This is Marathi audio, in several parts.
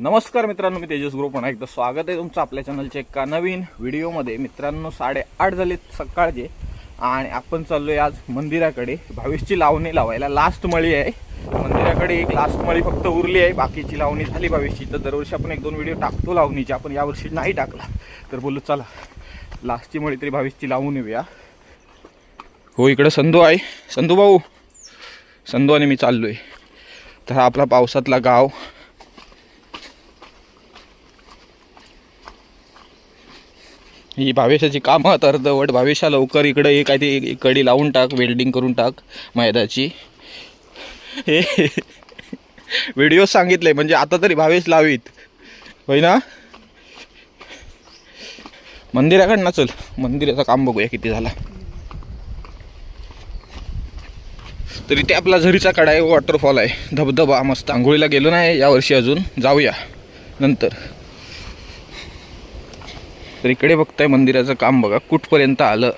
नमस्कार मित्रांनो, मी तेजस ग्रुप पुन्हा एकदा स्वागत आहे तुमचं आपल्या चॅनलच्या एका नवीन व्हिडिओमध्ये। मित्रांनो 8:30 झालेत सकाळचे आणि आपण चाललोय आज मंदिराकडे भावेशची लावणी लावायला। लास्ट मळी आहे मंदिराकडे, एक लास्ट मळी फक्त उरली आहे, बाकीची लावणी झाली भावेशची। तर दरवर्षी आपण एक दोन व्हिडिओ टाकतो लावणीचे, आपण यावर्षी नाही टाकला तर बोलू चला लास्टची मळी तरी भावेशची लावून येऊया। हो इकडे संधू आहे, संधू भाऊ, संधू आणि मी चाललोय। तर हा आपला पावसातला गाव। ही भावेशाची कामं तर अर्धवट। भावेशा लवकर इकडे एक आहे ते कडी लावून टाक, वेल्डिंग करून टाक मैदाची। हे व्हिडिओ सांगितले म्हणजे आता तरी भावेश लावीत होय ना। मंदिराकडनं चल, मंदिराचं काम बघूया किती झाला। तरी ते आपला झरीचा कडा आहे, वॉटरफॉल आहे, धबधबा मस्त। आंघोळीला गेलो नाही यावर्षी, अजून जाऊया नंतर। तर इकडे बघताय मंदिराचं काम बघा कुठपर्यंत आलं।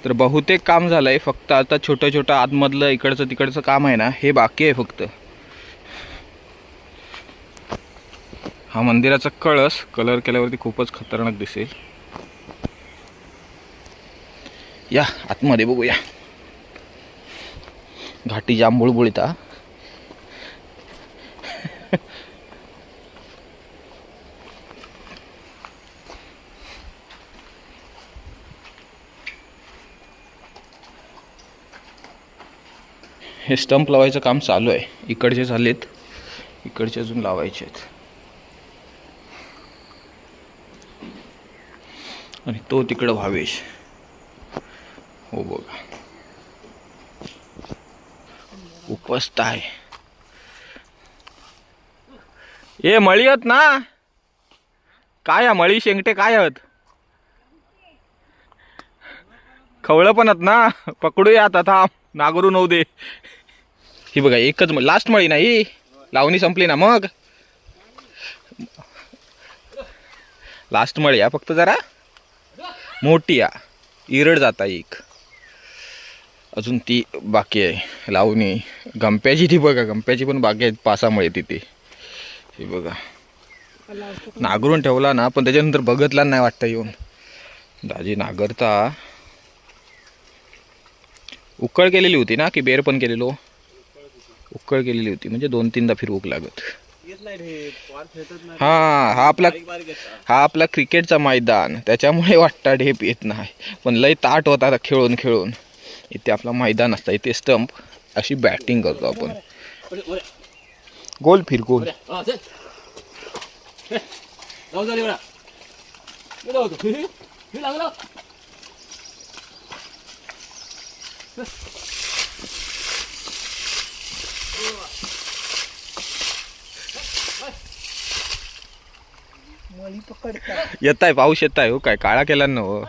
तर बहुतेक काम झालंय, फक्त आता छोटं छोटं आतमधलं इकडचं तिकडचं काम आहे ना, हे बाकी आहे फक्त। हा मंदिराचा कळस कलर केल्यावरती खूपच खतरनाक दिसेल। या आतमध्ये बघूया। घाटी जाम बुळबुळीता। हे स्टंप लावायचं काम चालू आहे, इकडचे झालेत, इकडचे अजून लावायचे आहेत। आणि तो तिकडं भावेश, हो बघा उपस्थ आहे। ए मळी आहेत ना, काय मळी शेंगटे काय आहेत, खवळं पण आहेत ना, पकडूया आता, नागरू नऊ दे। ही बघा एकच लास्ट मळी नाही, लावणी संपली ना मग लास्ट मळी या, फक्त जरा मोठी या, इरड जाता एक अजून ती बाकी आहे लावणी। गंप्याची ती बघा, गंप्याची पण बाकी आहेत, पासामुळे तिथे हे बघा नागरून ठेवला ना, पण त्याच्यानंतर बघतला नाही वाटतं येऊन। दाजी नागरता उकळ केलेली होती ना, की बेर पण केलेलो? उकळ केलेली होती म्हणजे 2-3दा फिरवूक लागत। हा आपला क्रिकेटचा मैदान, त्याच्यामुळे वाटतं ढेप येत नाही, पण लय ताट होता खेळून खेळून। इथे आपला मैदान असतं, इथे स्टंप अशी बॅटिंग करतो आपण, गोल फिर गोल। येताय पाऊस येताय हो, काय काळा केला ना हो।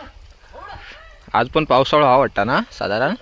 आज पण पावसाळा हा वाटता ना साधारण।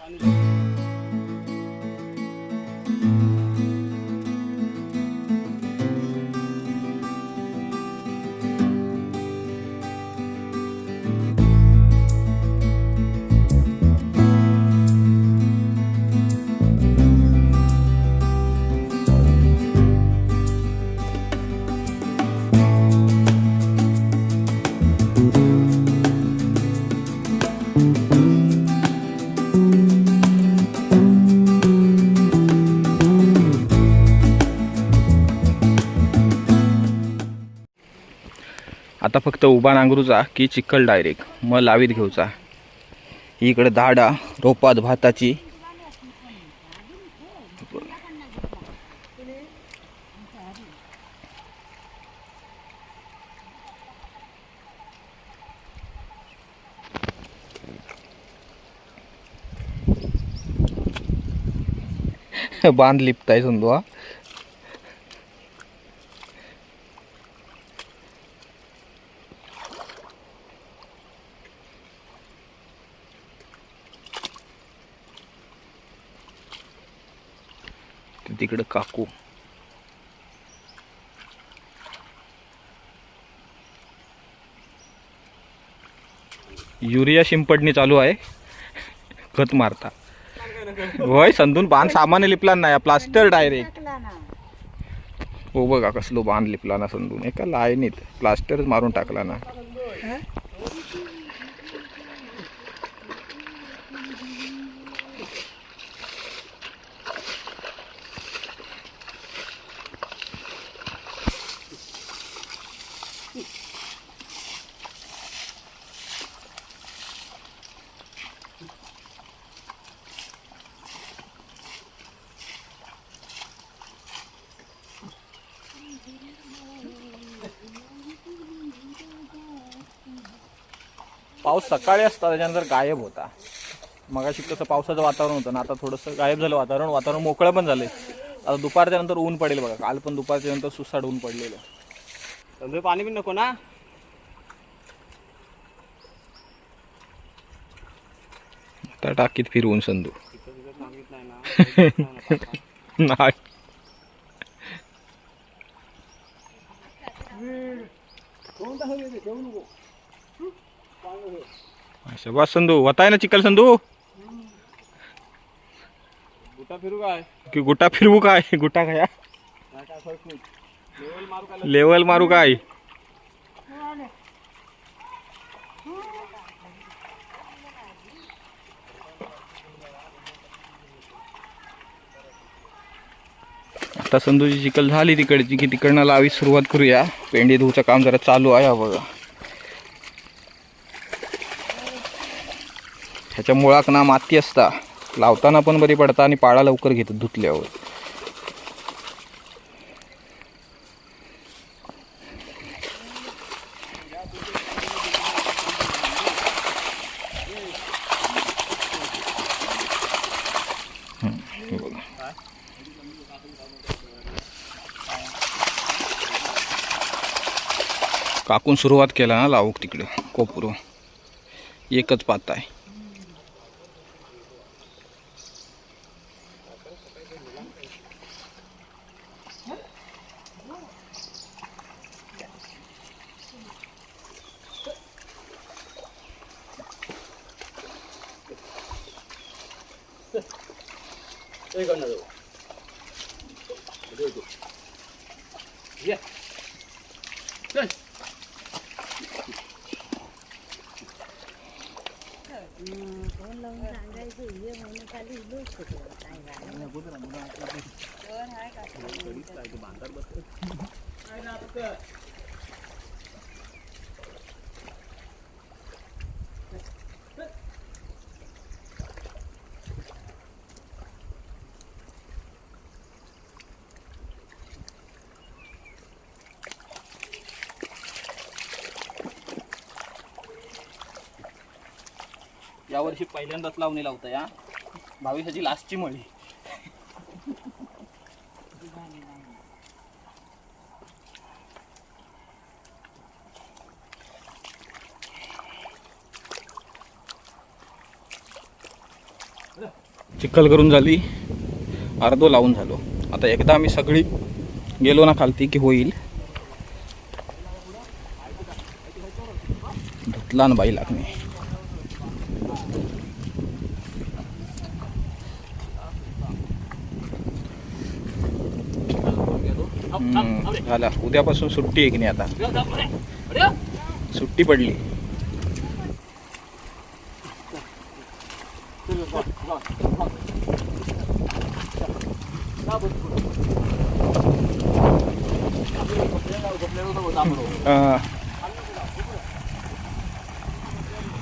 आता फक्त उभा नांगरूचा की चिखल डायरेक्ट मग लावीत घेऊचा। इकडे दाडा रोपात भाताची, बांध लिपताय समजू। हा तिकडे काकू युरिया शिंपडणी चालू आहे, खत मारता। होय संधून पान सामान्य लिपला नाही, प्लास्टर डायरेक्ट। हो बघा कसलो बांधली प्लाना संदून एका लाईनीत प्लास्टरच मारून टाकला ना. पाऊस सकाळी असता त्याच्यानंतर गायब होता. मगाशी कसं पावसाचं वातावरण होतं ना, आता थोडंसं गायब झालं वातावरण मोकळं पण झालंय. आता दुपारच्या नंतर ऊन पडेल बघा. काल पण दुपारच्या नंतर सुसाड ऊन पडलेलं. संदू पाणी पण नको ना. आता टाकीत फिरवून संदू नाही. बस संदू होताय ना चिखल संदू. गुटा फिरू काय की गुटा फिरवू काय. गुटा काय लेवल मारू काय. आता संदूची चिखल झाली तिकडची की तिकडनं लावी सुरुवात करूया. पेंडी धुवूचं काम जरा चालू आहे बघा. ह्याच्या मुळाक ना माती असता, लावताना पण बरी पडता आणि पाळा लवकर घेतात धुतल्यावर. काकून सुरुवात केला ना लावूक तिकडे कोपरू. एकच पात आहे. यावर्षी पहिल्यांदाच लावणी लावता या. 22ची लास्टची मळी. चिखल करून झाली, अर्धो लावून झालो. आता एकदा आम्ही सगळी गेलो ना खालती की होईल. धुतला ना बाई लागणे. झाला. उद्यापासून सुट्टी आहे की नाही. आता सुट्टी पडली.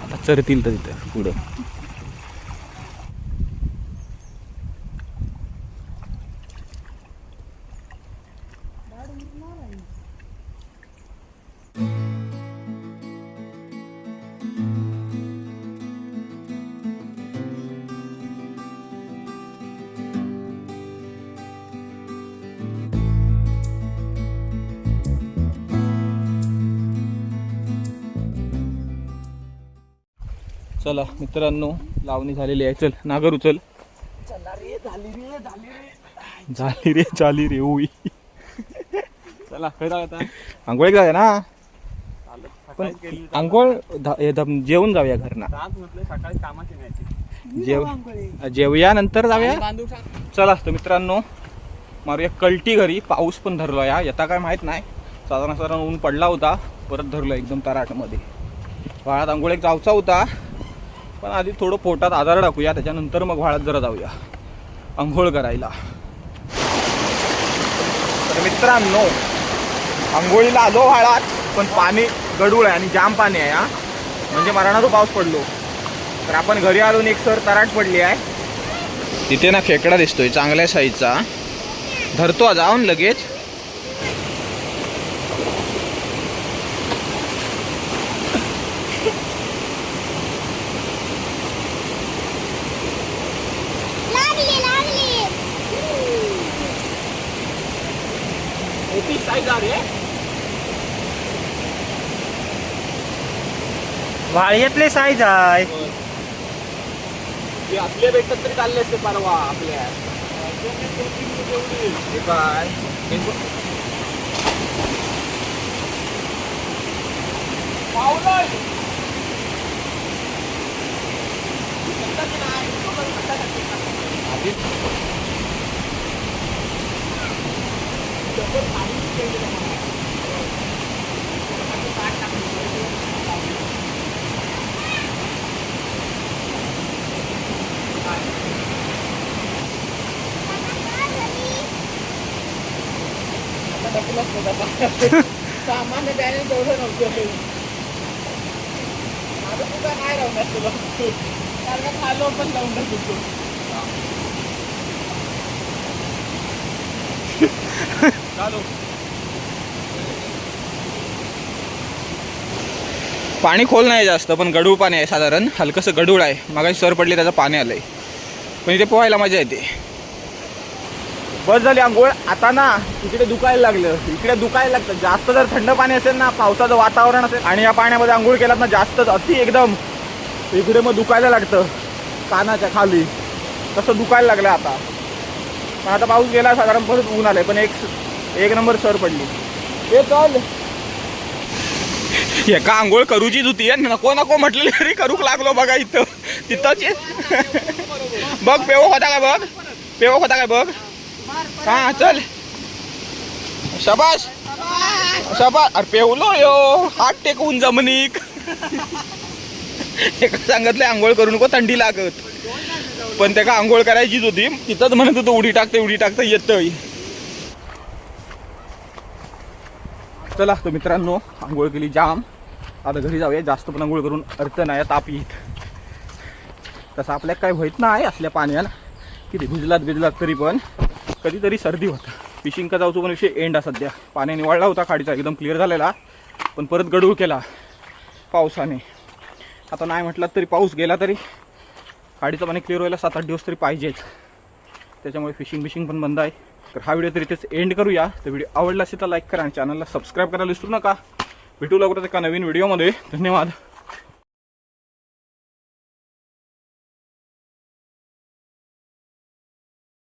आता चरतील तर तिथं पुढं. चला मित्रांनो, लावणी झालेली आहे. चल नागर उचल. झाली रे होई. चला काय आता आंघोळीक जाऊया ना. आंघोळ जेवून जाऊया घरना. सकाळी कामाची नाही. जेवूया नंतर जाऊया. चला तर मित्रांनो, मारूया कल्टी घरी. पाऊस पण धरलो या येता काय माहीत नाही, साधारण ऊन पडला होता, परत धरलो एकदम तराटमध्ये. वाळात आंघोळ एक जाऊचा होता, पण आधी थोडं पोटात आधार टाकूया, त्याच्यानंतर मग वाळात जरा जाऊया आंघोळ करायला. तर मित्रांनो आंघोळीला आलो वाळात, पण पाणी गडूळ आहे आणि जाम पाणी आहे हा, म्हणजे मरणाचा पाऊस पडलो. तर आपण घरी आलो एक सर तराट पडली आहे. तिथे ना खेकडा दिसतोय चांगल्या साईजचा, धरतो जाऊन लगेच. वाळ्यातले साईज आहे. आपले भेटत तरी चालले असते परवा आपल्या काय सामान्य बॅलन्स एवढं नव्हतं. माझं तुझा काय राहणार तुला, कारण खालो पण लावून टाकतो. पाणी खोल नाही जास्त, पण गडूळ पाणी आहे, साधारण हलकंसं गडूळ आहे. मागाशी सर पडले त्याचं पाणी आलंय, पण इथे पोहायला मजा येते. बस झाली आंघोळ. आता ना इकडे दुखायला लागलं, इकडे दुखायला लागतं. जास्त जर थंड पाणी असेल ना, पावसाचं वातावरण असेल आणि या पाण्यामध्ये आंघोळ केलात ना जास्तच अति एकदम, इकडे मग दुखायला लागतं कानाच्या खाली, तसं दुखायला लागलं आता. पण आता पाऊस गेला, साधारण परत ऊन आलंय, पण एक नंबर सर पडली. हे चल एका आंघोळ करूचीच होती, नको नको म्हटलेली तरी करूक लागलो. बघा इथं तिथंच बघ पेव होता काय, बघ पेव होता काय बघ. हा चल शाबास शाबास. अरे पेवलो यो, हात टेकवून जमनीक. एका सांगितलं आंघोळ करू नको थंडी लागत, पण त्या का आंघोळ करायचीच होती. तिथंच म्हणत होतं उडी टाकता येतंय. चला तर मित्रांनो आंघोळ केली जाम, आता घरी जाऊया. जास्त पण आंघोळ करून अर्थ नाही, ताप येत. तसं आपल्याला काय होत नाही असल्या पाण्याला, किती भिजलात तरी पण कधीतरी सर्दी होतं. फिशिंगचा जाऊचो पण विषय एंड आहे सध्या. पाणी निवाळला होता खाडीचा, एकदम क्लिअर झालेला, पण परत गडूळ केला पावसाने. आता नाही म्हटलं तरी पाऊस गेला तरी खाडीचं पाणी क्लिअर व्हायला 7-8 दिवस तरी पाहिजेच. त्याच्यामुळे फिशिंग पण बंद आहे. तर हा व्हिडिओ तरी इथेच एंड करूया. तर व्हिडिओ आवडला असेल तर लाईक करा आणि चॅनलला सबस्क्राईब करायला विसरू नका. भेटू लवकरच एका नवीन व्हिडिओमध्ये. धन्यवाद.